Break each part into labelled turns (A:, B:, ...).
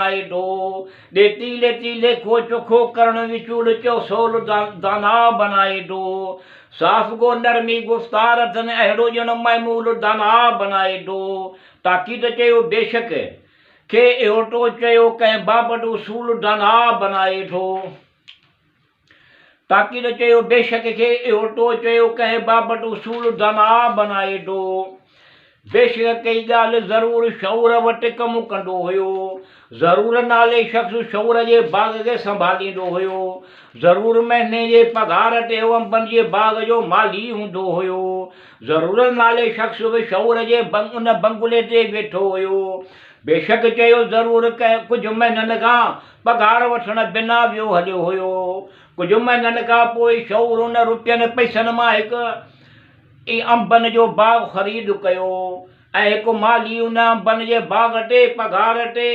A: बनाए दो दे तीले तीले खो चोखो करण विचूड़ चो सोल दाना बनाए दो साफ़ गो नरमी गुफ्तार अथन अहिड़ो ॼण महमूल दाना बनाए दो ताक़ीद चयो बेशक के एहोटो चयो कंहिं बाबत उसूल दाना बनाए दो ताक़ीद चयो बेशक के एहोटो चयो कंहिं बाबत उसूल दाना बनाए दो बेशक कई ॻाल्हि ज़रूरु शऊर वटि कमु कंदो हुयो ज़रूरु नाले शख़्स शऊर जे बाग़ खे संभालींदो हुयो ज़रूरु महीने जे पघार ते अंबनि जे बाग़ जो माली हूंदो हुयो ज़रूरु नाले शख़्स बि शऊर जे उन बंगुले ते वेठो हुयो बेशक चयो ज़रूरु कुझु महीननि खां पघार वठण बिना वियो हलियो हुयो कुझु महीननि खां पोइ शऊर उन रुपयनि पैसनि मां हिकु अंबनि जो बाग़ ख़रीद कयो ऐं हिकु माली उन अंबनि जे बाग़ ते पघार ते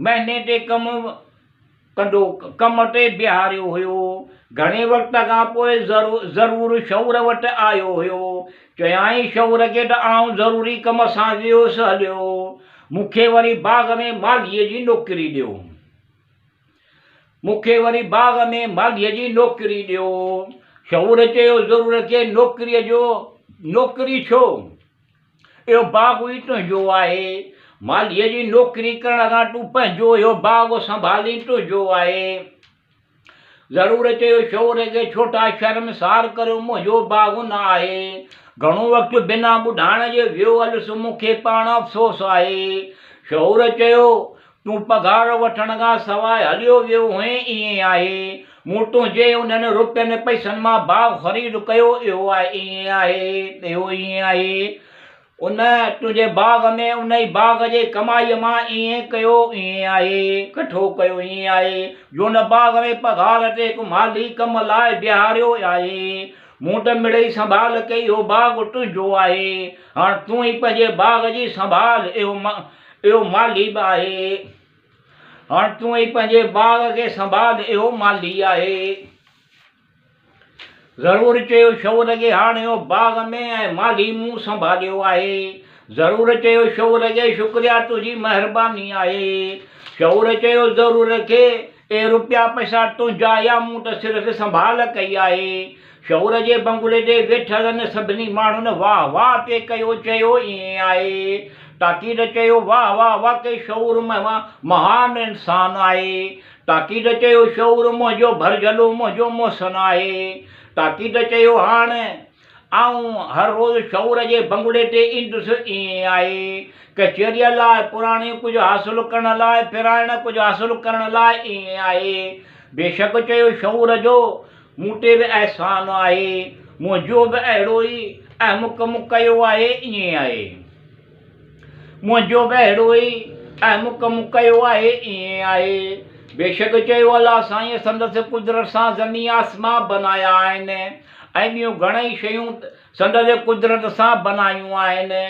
A: महीने ते कम ते बीहारियो हुयो घणे वक़्त खां पोइ ज़रूरु शऊर वटि आयो हुयो चयाईं शऊर खे त आउं ज़रूरी कम सां वियोसि हलियो मूंखे वरी बाग़ में मालीअ जी नौकिरी ॾियो मूंखे वरी बाग़ में मालीअ जी नौकिरी ॾियो शऊर चयो ज़रूरु खे नौकिरी छो इहो बाग़ ई तुंहिंजो आहे मालीअ जी नौकिरी करण खां तूं पंहिंजो इहो बाग़ संभाली तुंहिंजो आहे ज़रूरु चयो शऊर खे छोटा शर्मसार करियो मुंहिंजो बाग़ न आहे घणो वक़्तु बिना ॿुधाइण जे वियो हलुसि मूंखे पाण अफ़सोस आहे शऊर चयो तूं पघार वठण खां सवाइ हलियो वियो हुएं ईअं आहे मूं तुंहिंजे उन्हनि रुपयनि पैसनि मां बाग़ ख़रीद कयो इहो आहे ईअं आहे इहो ईअं आहे उन तुंहिंजे बाग़ में उन ई बाग़ जे कमाईअ मां ईअं कयो ईअं आहे कठो कयो ईअं आहे जो उन बाग़ में पघार ते हिकु माली कम लाइ बीहारियो आहे मूं त मिड़ई संभाल कई इहो बाग़ तुंहिंजो आहे हाणे तूं ई पंहिंजे बाग़ जी संभाल इहो माली बि आहे हाणे तूं ई पंहिंजे बाग़ खे संभाल इहो माली आहे ज़रूरु चयो शऊर खे हाणे इहो बाग़ में ऐं माली मूं संभालियो आहे ज़रूरु चयो शऊर खे शुक्रिया तुंहिंजी महिरबानी आहे शऊर चयो ज़रूरु खे ए रुपया पैसा तुंहिंजा या मूं त सिर्फ़ु संभाल कई आहे शऊर जे बंगुले ते वेठल सभिनी माण्हुनि वाह वाह पे कयो चयो ईअं आहे ताक़ीद चयो वाह वाह वाकई शऊर महान इंसान आहे ताक़ीद चयो शऊर मुंहिंजो भरजलो मुंहिंजो मोहसिन आहे ताक़ीद चयो हाणे आऊं हर रोज़ु शऊर जे बंगुले ते ईंदुसि ईअं आहे कचहरीअ लाइ पुराणी कुझु हासिलु करण लाइ फिराइण कुझु हासिलु करण लाइ ईअं आहे बेशक चयो शऊर जो मूं ते बि अहसान आहे मुंहिंजो बि अहिड़ो ई अहम कमु कयो आहे ईअं आहे मुंहिंजो बि अहिड़ो ई अहम कमु कयो आहे ईअं आहे बेशक चयो अलाह साईं संदसि कुदरत सां ज़मीन आसमां बनाया आहिनि ऐं ॿियूं घणेई शयूं संदसि कुदरत सां बनायूं आहिनि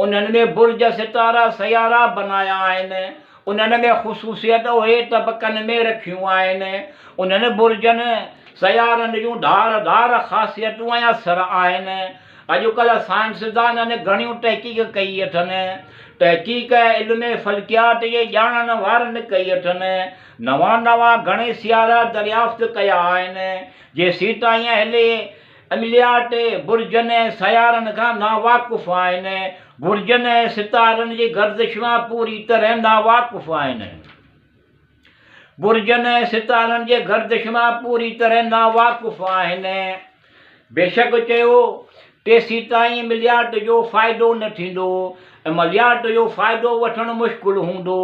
A: उन्हनि में बुर्ज सितारा सयारा बनाया आहिनि उन्हनि में ख़ुशूसियत उहे तबक़नि में रखियूं आहिनि उन्हनि बुर्जनि सयारनि जूं धार धार ख़ासियतूं ऐं असर आहिनि अॼुकल्ह साइंसदाननि घणियूं तहक़ीक़ कई अथनि तहक़ीक़ इल्म फ़ल्कियात जे ॼाणण वारनि कई अथनि नवां नवां घणे सियारा दरियाफ़्त कया आहिनि जे सीताईं हिले अमलियात बुर्जनि ऐं सयारनि खां नावाक़ुफ़ आहिनि बुर्जनि ऐं सितारनि जी गर्दिश मां पूरी तरह नावाक़ुफ़ आहिनि बुर्जनि ऐं सितारनि जे गर्दिश मां पूरी तरह नावाक़ुफ़ आहिनि बेशक चयो तेसी ताईं मिलियाट जो फ़ाइदो न थींदो ऐं मलियाट जो फ़ाइदो वठणु मुश्किल हूंदो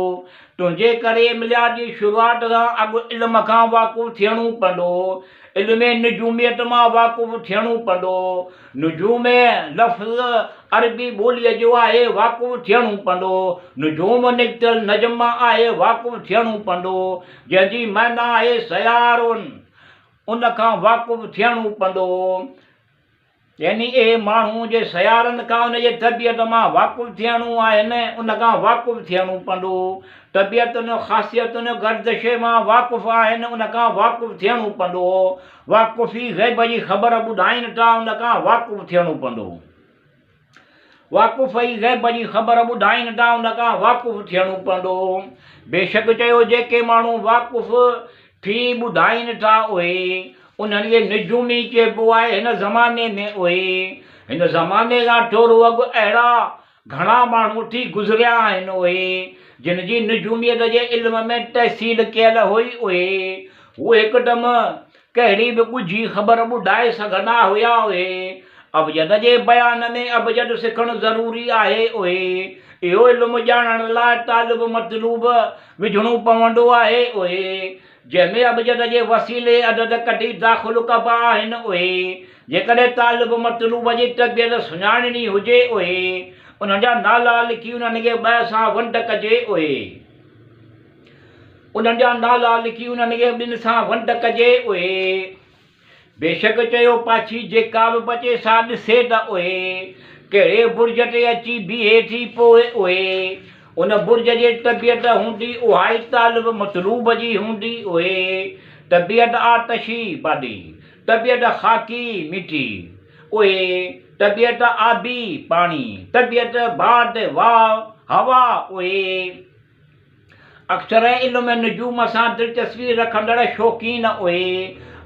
A: तुंहिंजे करे मिलियाट जी शुरूआत खां अॻु इल्म खां वाक़ुफ़ु थियणो पवंदो इल्म निजूमियत मां वाक़ुफ़ु थियणो पवंदो निजूम लफ़्ज़ अरबी ॿोलीअ जो आहे वाक़ुफ़ु थियणो पवंदो निजूम निकितल नजम मां आहे वाक़ुफ़ु थियणो पवंदो जंहिंजी माना आहे सयारुनि उन खां वाक़ुफ़ु थियणो पवंदो यानी ए माण्हू जे सयारनि खां उन जे तबियत मां वाक़ुफ़ु थियणो आहे न उन खां वाक़ुफ़ु थियणो पवंदो तबियतुनि ख़ासियतुनि गर्दिश मां वाक़ुफ़ु आहिनि उन खां वाक़ुफ़ु थियणो पवंदो वाक़ुफ़ी ग़ैब जी ख़बर ॿुधाइनि था उन खां वाक़ुफ़ु थियणो पवंदो वाक़ुफ़ ई ग़ैब जी ख़बर ॿुधाइनि था उन खां वाक़ुफ़ थियणो पवंदो। बेशक चयो जेके माण्हू वाक़ुफ़ थी ॿुधाइनि था उहे उन्हनि खे निजुमी चइबो आहे। हिन ज़माने में उहे हिन ज़माने खां थोरो अॻु अहिड़ा घणा माण्हू थी गुज़रिया आहिनि उहे जिन जी निजुमियत जे इल्म में तहसील कयल हुई उहे हिकदमि कहिड़ी बि ॻुझी ख़बर ॿुधाए सघंदा हुया उहे अबजद जे बयान में अबजद सिखणु ज़रूरी आहे उहे इहो इल्मु ॼाणण लाइ तालिब मतलूब विझणो पवंदो आहे उहे जंहिंमें अबजद जे वसीले अदद कढी दाख़िल कबा आहिनि उहे जेकॾहिं तालिब मतलूब जी तबियत सुञाणणी हुजे उहे उन्हनि जा नाला लिखी उन्हनि खे ॿ सां वंड कजे उहे उन्हनि जा नाला लिखी उन्हनि खे ॿिनि सां वंड कजे उहे बेशक चयो पाछी जेका बि बचे सा ॾिसे त उहे कहिड़े बुर्ज ते अची बीहे थी पोइ उहे उन बुर्ज जे तबियत हूंदी उहा ई तालिब मतलूब जी हूंदी उहे तबियत आतशी बादी तबियत ख़ाकी मिठी उहे तबियत आबी पाणी तबियत बाद वाह हवा उहे अक्सर इल्म निजूम सां दिलचस्पी रखंदड़ शौक़ीन उहे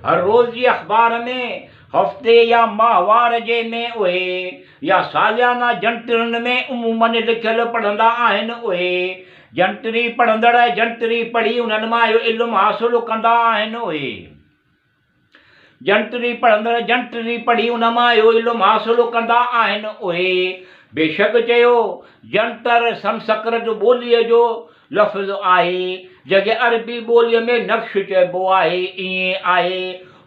A: हर रोज़ जी अख़बार में हफ़्ते या माहवार जे में उहे या सालियाना जंतरियुनि में उमूमन लिखियल पढ़ंदा आहिनि उहे जंतरी पढ़ंदड़ जंतरी पढ़ी उन्हनि मां इहो इल्मु हासिलु कंदा आहिनि उहे जंतरी पढ़ंदड़ जंतरी पढ़ी उन मां इहो इल्मु हासिलु कंदा आहिनि उहे बेशक चयो जंतर संस्कृत ॿोलीअ जो लफ़्ज़ आहे जंहिंखे अरबी ॿोलीअ में नक्श चइबो आहे ईअं आहे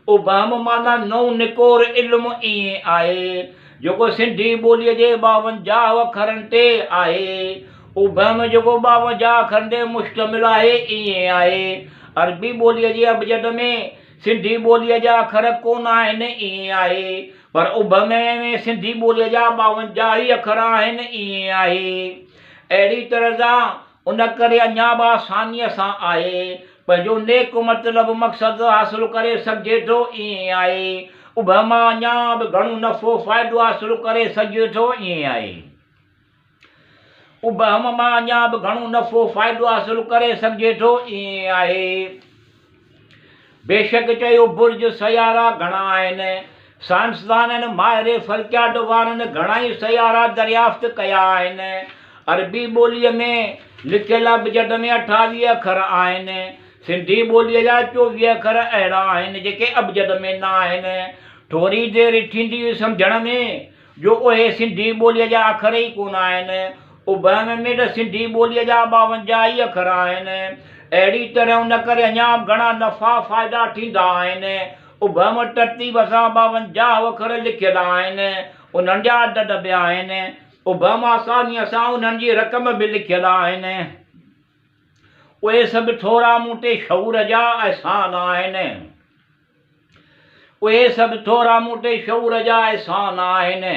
A: उबहम माना नओं निकोर इल्मु ईअं आहे जेको सिंधी ॿोलीअ जे 52 अखरनि ते आहे उबहम जेको 52 अखरनि ते मुश्तमिल आहे ईअं आहे अरबी ॿोलीअ जे अबजद में सिंधी ॿोलीअ जा अखर कोन आहिनि ईअं आहे पर उबहम में सिंधी ॿोलीअ जा 52 ई अखर आहिनि ईअं आहे अहिड़ी तरह सां उन करे अञा बि आसानीअ सां आहे पंहिंजो नेक मतिलबु मक़सदु हासिलु करे सघिजे थो ईअं आहे उबहम अञा बि घणो नफ़ो फ़ाइदो हासिलु करे सघिजे थो ईअं आहे उबहम मां अञा बि घणो नफ़ो फ़ाइदो हासिलु करे सघिजे थो ईअं आहे बेशक चयो बुर्ज सयारा घणा आहिनि साइंसदाननि माहिर फ़ल्कियात वारनि घणा ई सयारा दरियाफ़्त कया आहिनि अरबी ॿोलीअ में लिखियल अबजद में 28 अखर आहिनि सिंधी ॿोलीअ जा 24 अखर अहिड़ा आहिनि जेके अबजद में न आहिनि थोरी देरि थींदी सम्झण में जो उहे सिंधी ॿोलीअ जा अखर ई कोन आहिनि उबहम में त सिंधी ॿोलीअ जा 52 ई अखर आहिनि अहिड़ी तरह उन करे अञा घणा नफ़ा फ़ाइदा थींदा आहिनि उबहम तरतीब सां 52 अखर लिखियल आहिनि उन्हनि जा अदद बि आहिनि उबहम आसानीअ सां उन्हनि जी रक़म बि लिखियल आहिनि उहे सभु थोरा मूं ते शऊर जा अहसान आहिनि उहे सभु थोरा मूं ते शऊर जा अहसान आहिनि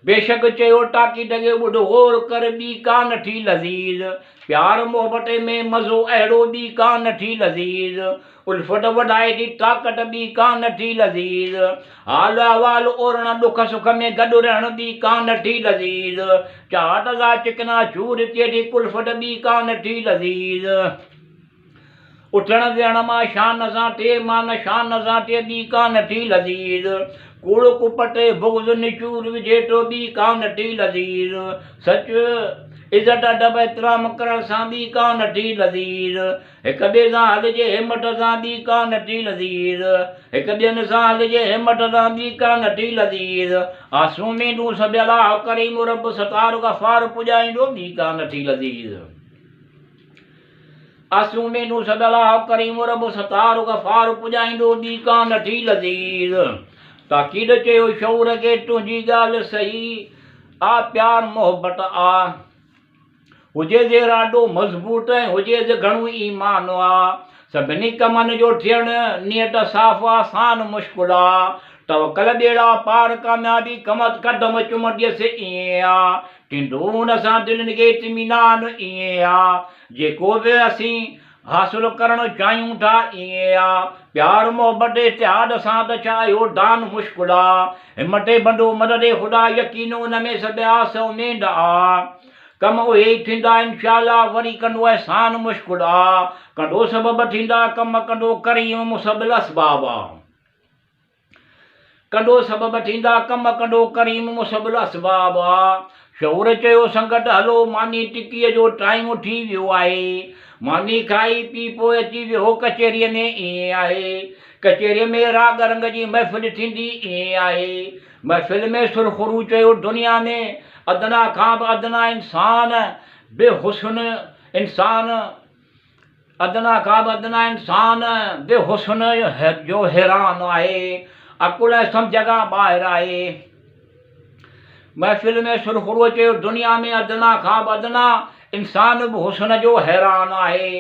A: बेशक चयो ताक़ीद खे ॿुधो होर कर ॿी का नथी लज़ीज़ प्यार मोहबत में मज़ो अहिड़ो ॿी का नथी लज़ीज़ उल्फत वधाए थी ताक़त ॿी का नथी लज़ीज़ हाल अहवाल ओरण ॾुख सुख में गॾु रहण ॿी का नथी लज़ीज़ चाहत जा चिकना चूर थिए थी कुल्फत ॿी का नथी लज़ीज़ उथण वेहण मां शान सां थिए मान शान सां थिए ॿी का नथी लज़ीज़ कूड़ कुपट बुग़्ज़ निचूर विझे थो ॿी का नथी लज़ीज़ सच इज़त अदब एतिराम करण सां ॿी का नथी लज़ीज़ हिक ॿिए सां हलिजे हिमत सां ॿी का नथी लज़ीज़ हिक ॿियनि सां हलिजे हिमत सां ॿी का नथी लज़ीज़ आसूं में तूं सभु अलाह करीम रब सतार गफ़ार पुॼाईंदो ॿी का नथी लज़ीज़ आसूं में तूं सभु अलाह करीम रब सतार गफ़ार पुॼाईंदो ॿी का नथी लज़ीज़ ताक़ीद चयो शऊर खे तुंहिंजी ॻाल्हि सही आ प्यार मोहबत आ हुजे जे इरादो मज़बूत ऐं हुजे जे घणो ईमान आहे सभिनी कमनि जो थियणु नियत साफ़ आसान मुश्किल आहे तवकल ॿेड़ा पार कामयाबी कदम चुमंदियसि ईअं आहे टिंडून सां दिलनि खे इत्मीनान ईअं आहे जेको बि असीं हासिल करणु चाहियूं था ईअं आहे। प्यार मोहबत इतिहाद सां त छा इहो दान मुश्किल आहे। हिमते बंदो मदद ख़ुदा यकीन उन में सभु आस उमेद आहे। कम उहे ई थींदा इंशाअल्लाह, वरी कंदो एहसान मुश्किल आहे। कंदो सबब थींदा कम कंदो करीम मुसबिल असबाब आहे। कंदो सबब थींदा कम कंदो करीम मुसबिल असबाब आहे। शऊर चयो संगत हलो मानी टिकीअ जो टाइम थी वियो आहे। मानी खाई पी पोइ अची वियो कचहरीअ में ईअं आहे। कचहरीअ में राग रंग जी महफ़िल थींदी ईअं आहे। महफ़िल में सुरख़ुरू चयो दुनिया में अदना खां बि अदना इंसान बेहुस्न इंसान अदना खां बि अदना इंसान बेहुस्न जो हैरान आहे। अकुल सम जगह ॿाहिरि आहे। महफ़िल में सुरख़ुरू चयो दुनिया में अदना खां बि अदना इंसान बि हुस्न जो हैरान आहे।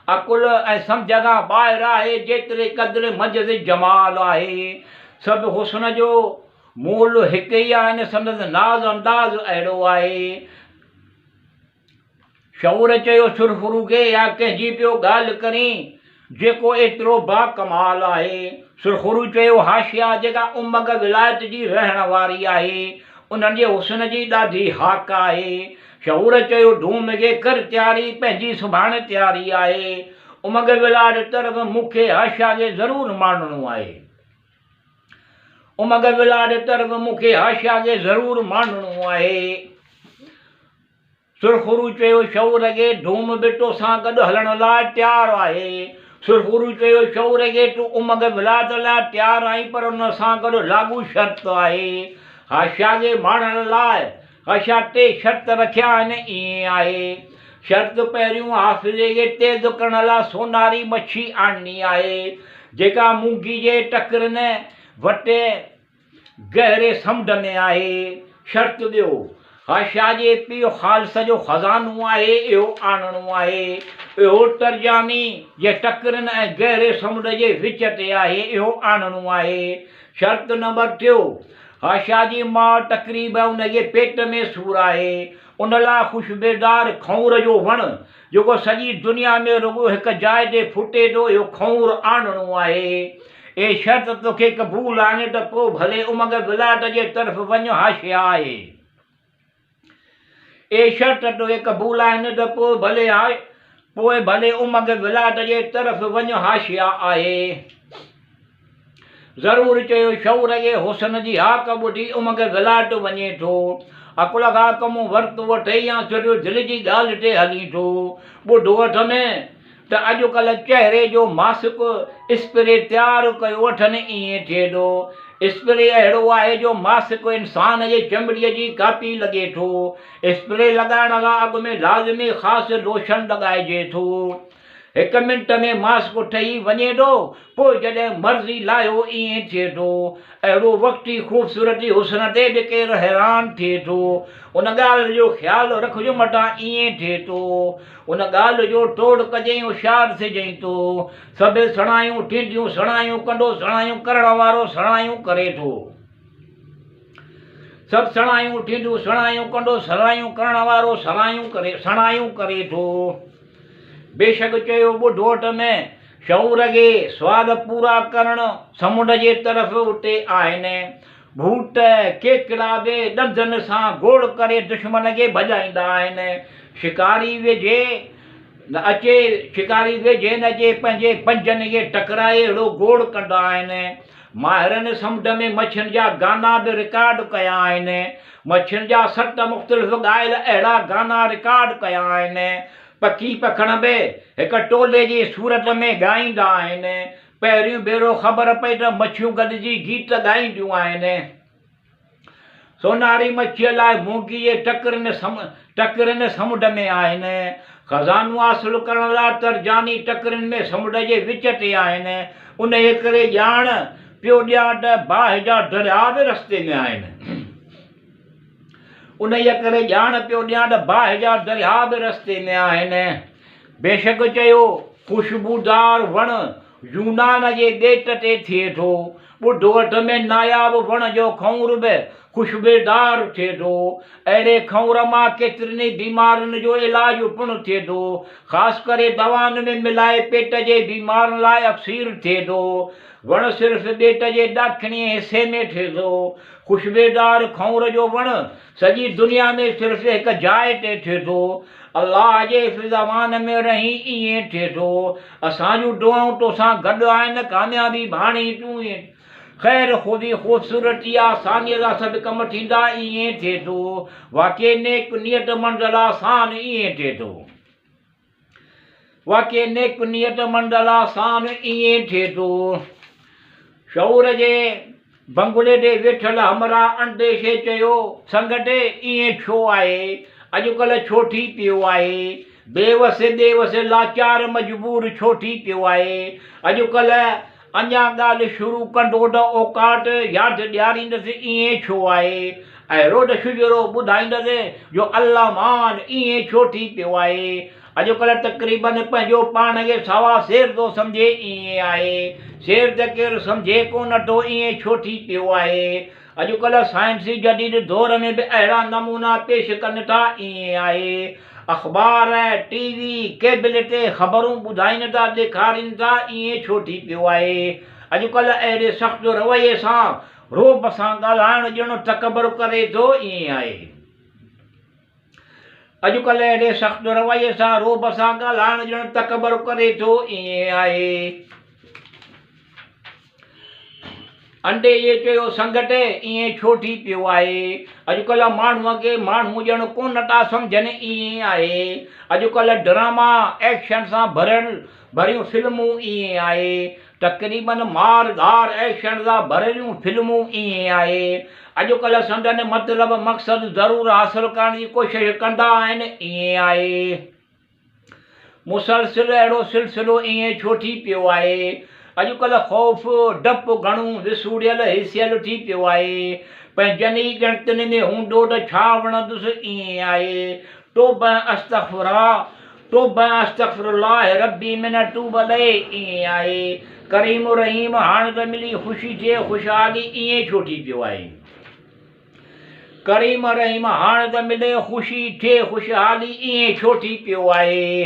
A: अकुल ऐं सम जगह ॿाहिरि आहे। जेतिरे क़द्र मजज़ जमाल आहे। सभु हुस्न जो मूल हिकु ई आहिनि। संदसि नाज़ अंदाज़ अहिड़ो आहे। शऊर चयो सुरख़ुरू खे या कंहिंजी पियो ॻाल्हि करी जेको एतिरो बाकमाल आहे। सुरख़ुरू चयो हाशिया जेका उमग विलायत जी रहण वारी आहे। उन्हनि जे हुस्न जी ॾाढी हाक आहे। शऊर चयो धूम खे कर तयारी पंहिंजी सुभाणे तयारी आहे। उमग विलायत तरफ़ मूंखे हाशिया खे ज़रूरु माणणो आहे। उमग विलायत तरफ़ मूंखे हाशिया खे ज़रूरु माणणो आहे। सुरख़ुरू चयो शऊर खे धूम बिटो सां गॾु हलण लाइ तयारु आहे। सुरख़ुरू चयो शऊर खे तूं उमग विलायत लाइ तयारु आहीं, पर उन सां गॾु लागू शर्त आहे। हाशिया खे माणण लाइ हाशिया टे शर्त रखिया आहिनि ईअं आहे। शर्त पहिरियों हाफ़िज़े खे तेज़ करण लाइ सोनारी मच्छी आणणी आहे जेका मूंगी जे टकरनि वटे गहरे समुंड में आहे। शर्त ॿियो हाशिया जे पीउ ख़ालिस जो ख़ज़ानो आहे, इहो आणणो आहे। इहो तर्जानी जे टकरनि ऐं गहरे समुंड जे विच ते आहे, इहो आणणो आहे। शर्त नंबर टियों हाशिया जी माउ तक़रीब उनजे पेट में सूरु आहे। उन लाइ ख़ुशबेदार खौर जो वणु जेको सॼी दुनिया में रुॻो हिकु जाइ ते फुटे थो, इहो खौर आणणो आहे। ए शर्त तोखे क़बूल आहिनि त पोइ भले उमग विलायत जे तरफ़ वञ, हाशिया आहे। ए शर्त तोखे क़बूल आहिनि त पोइ भले उमग विलायत जे तरफ़ वञ, हाशिया आहे। ज़रूरु चयो शऊर खे हुस्न जी हाक ॿुधी उमग विलायत वञे थो। अकुल खां कमु वरितो वठे या सिर्फ़ु दिलि जी ॻाल्हि ते हली थो। ॿुधो वठ में त अॼुकल्ह चहिरे जो मासिक स्प्रे तयारु कयो वठनि ईअं थिए थो। स्प्रे अहिड़ो आहे जो मासिक इंसान जे चमड़ीअ जी कापी लॻे थो। स्प्रे लॻाइण लाइ अॻु में लाज़िमी ख़ासि लोशन लॻाइजे थो। 1 मिंट में मास्क ठही वञे थो, पोइ जॾहिं मर्ज़ी लाहियो ईअं थिए थो। अहिड़ो वक़्ती ख़ूबसूरती हुस्न ते बि केरु हैरान थिए थो। उन ॻाल्हि जो ख़्यालु रखिजो मटां ईअं थिए थो। उन ॻाल्हि जो तोड़ कजई होशियारु थिजई थो। सभु सणायूं थींदियूं सणायूं कंदो सणायूं करण वारो सणायूं करे थो। सभु सणायूं थींदियूं सणायूं कंदो सणायूं करण वारो सणायूं करे थो। बेशक चयो ॿुधो वठ में शऊर खे स्वाद पूरा करणु समुंड जे तरफ़ उते आहिनि। भूत केकड़ा बि ॾंदनि सां गोड़ करे दुश्मन खे भॼाईंदा आहिनि। शिकारी वेझे न अचे पंहिंजे पंजनि खे टकराए अहिड़ो गोड़ कंदा आहिनि। माहिरनि समुंड में मच्छियुनि जा गाना बि रिकॉर्ड कया आहिनि। मच्छियुनि जा 7 मुख़्तलिफ़ ॻाइल अहिड़ा गाना रिकॉर्ड कया आहिनि। पखी पखण बि हिकु टोले जी सूरत में ॻाईंदा आहिनि। पहिरियों भेरो ख़बर पई त मच्छियूं गॾिजी गीत ॻाईंदियूं आहिनि। सोनारी मच्छीअ लाइ मूंगी जे टकरनि समुंड में आहिनि। ख़ज़ानो हासिलु करण लाइ तर्जानी टकरनि में समुंड जे विच ते आहिनि। उन करे ॼाण पियो ॾियां त बाहि जा दरिया बि रस्ते में आहिनि। बाहि जा दरिया बि रस्ते में आहिनि। बेशक चयो ख़ुशबूदार वण यूनान जे ॾेट ते थिए थो। ॿुधो वठ में नायाब वण जो खौर बि खुशबूदार थिए थो। अहिड़े खौर मां केतिरनि बीमारियुनि जो इलाजु पिणु थिए थो। ख़ासि करे दवाउनि में मिलाए पेट जे बीमारनि लाइ अक्सीर थिए थो। वण सिर्फ़ु पेट जे ॾखिणी हिसे में थिए थो। खुशबूदार खौर जो वण सॼी दुनिया में सिर्फ़ु हिकु जाइ ते थिए थो। अलाह जे फिज़ावान में रही ईअं थिए थो। असांजूं दुआऊं तोसां गॾु आहिनि, कामयाबी भाणी तूं ख़ैर ख़ुदी ख़ूबसूरती आसानीअ सां सभु कम थींदा ईअं थिए थो। वाक़ई नेक नियत मंज़िल आसान ईअं थिए थो। वाक़ई नेक नियत मंज़िल आसान ईअं थिए थो। शऊर जे बंगुले ते वेठल हमरा अंदेशे चयो, संगत ईअं छो आहे? अॼुकल्ह छो थी पियो आहे? बेवस लाचार मजबूर छो थी पियो आहे? अॼुकल्ह अञा ॻाल्हि शुरू कंदो त औकात यादि ॾियारींदसि ईअं छो आहे? ऐं रोड शुजरो ॿुधाईंदसि जो अल्लाह मान ईअं छो थी पियो आहे? अॼुकल्ह तक़रीबन पंहिंजो पाण खे सावा शेर थो सम्झे ईअं आहे। शेर त केरु सम्झे कोन थो ईअं छो थी पियो आहे? अॼुकल्ह साइंसी जदीद दौर में बि अहिड़ा नमूना पेश कनि था ईअं आहे। अख़बार टीवी केबल ते ख़बरूं ॿुधाइनि था, ॾेखारीनि था ईअं छो थी पियो आहे? अॼुकल्ह अहिड़े सख़्तु रवैये सां रोब सां ॻाल्हाइणु ॼणु तकबर करे थो ईअं आहे। अॼुकल्ह अहिड़े सख़्तु रवैये सां रोब सां ॻाल्हाइणु ॼणु तकबर करे थो ईअं आहे। अंडे ये चयो, संगत ईअं छो थी पियो आहे? अॼुकल्ह माण्हूअ खे माण्हू ॼणु कोन था सम्झनि ईअं आहे। अॼुकल्ह ड्रामा एक्शन सां भरियूं फिल्मूं ईअं आहे। तक़रीबन मारदार एक्शन सां भरियलूं फिल्मूं ईअं आहे। अॼुकल्ह संदनि मतिलबु मक़सदु ज़रूरु हासिलु करण जी कोशिशि कंदा आहिनि ईअं आहे। मुसलसिल अहिड़ो सिलसिलो ईअं छो थी पियो आहे? अॼुकल्ह ख़ौफ़ डपु घणो विसूड़ियल हिसियल थी पियो आहे। पंहिंजनि ई ॻणतियुनि में हूंदो त छा वणंदुसि ईअं आहे। तोब अस्तग़फिरुल्लाह रब्बी मिन तूब लहे ईअं आहे। करीम रहीम हाणे त मिली ख़ुशी थिए ख़ुशहाली ईअं छो थी पियो आहे? करीम रहीम हाणे त मिले ख़ुशी थिए ख़ुशहाली ईअं छो थी पियो आहे?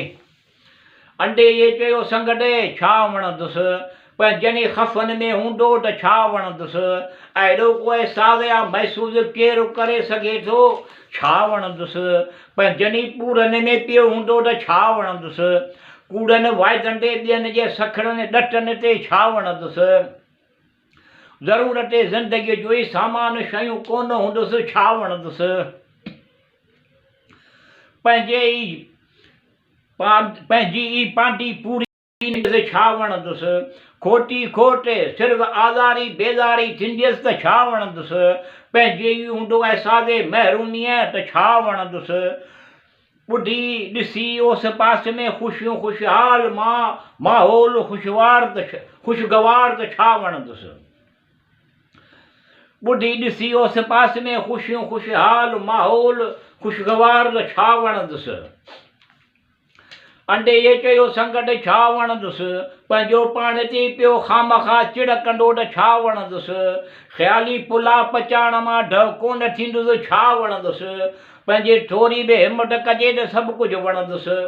A: अंडे ये चयो, संगत छा वणंदुसि? पंहिंजनि ख़फ़नि में हूंदो त छा वणंदुसि? अहिड़ो को अहसासु या महसूसु केरु करे सघे थो? छा वणंदुसि? पंहिंजनि पूरनि में पियो हूंदो त छा वणंदुसि? कूड़नि वाइदनि ते ॿियनि जे सखड़नि ॾटनि ते छा वणंदुसि? ज़रूरत ज़िंदगीअ जो ई सामान शयूं कोन हूंदुसि छा वणंदुसि? पंहिंजी ई पांडी पूरी छा वणंदुसि? खोटी खोट सिर्फ़ु आज़ारी बेज़ारी थींदसि त छा वणंदुसि? पंहिंजे ई हूंदो अहसासे महरूमीअ त छा वणंदुसि? ॿुधी ॾिसी ओस पास में ख़ुशियूं ख़ुशहाल माहौल ख़ुशगवार त छा वणंदुसि? ॿुधी ॾिसी ओस पास में ख़ुशियूं ख़ुशहाल माहौल ख़ुशगवार त छा वणंदुसि? अंडे ये चयो, संगत छा वणंदुसि? पंहिंजो पाण ते पियो खामखा चिड़ कंदो त छा वणंदुसि? ख़्याली पुला पचाइण मां ढ कोन थींदुसि छा वणंदुसि? पंहिंजे थोरी बि हिमत कजे त सभु कुझु वणंदुसि।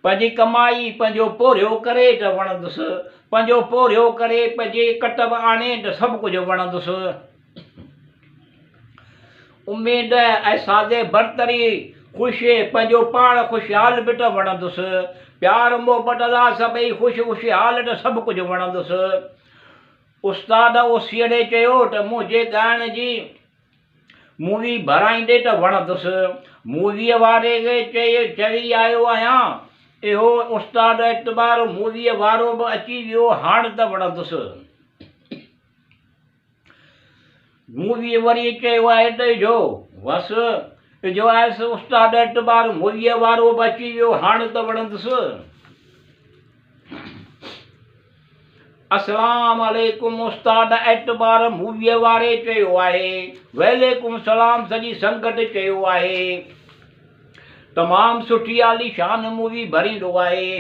A: पंहिंजी कमाई पंहिंजो पोरियो करे त वणंदुसि। पंहिंजो पोरियो करे पंहिंजे कतब आणे त सभु कुझु वणंदुसि। उमेद अहसासे बरतरी ख़ुशि पंहिंजो पाण ख़ुशहाल बि त वणंदुसि। प्यार मोहबत सां सभई ख़ुशहाल त सभु कुझु वणंदुसि। उस्ताद ओसीअ ॾे चयो त मुंहिंजे ॻाइण जी मूवी भराईंदे त वणंदुसि। मूवीअ वारे खे चई आयो आहियां, इहो उस्ताद एतबार मूवीअ वारो बि अची वियो, हाणे त वणंदुसि। मूवीअ वरी चयो आहे त जो बसि जो आहे उस्ताद एतबार मूवीअ वारो बि अची वियो, हाणे त वणंदुसि। अस्सलाम वालेकुम उस्ताद एतबार मूवीअ वारे चयो आहे। वालेकुम सलाम सॼी संगत चयो आहे। तमामु सुठी आलीशान मूवी भरींदो आहे।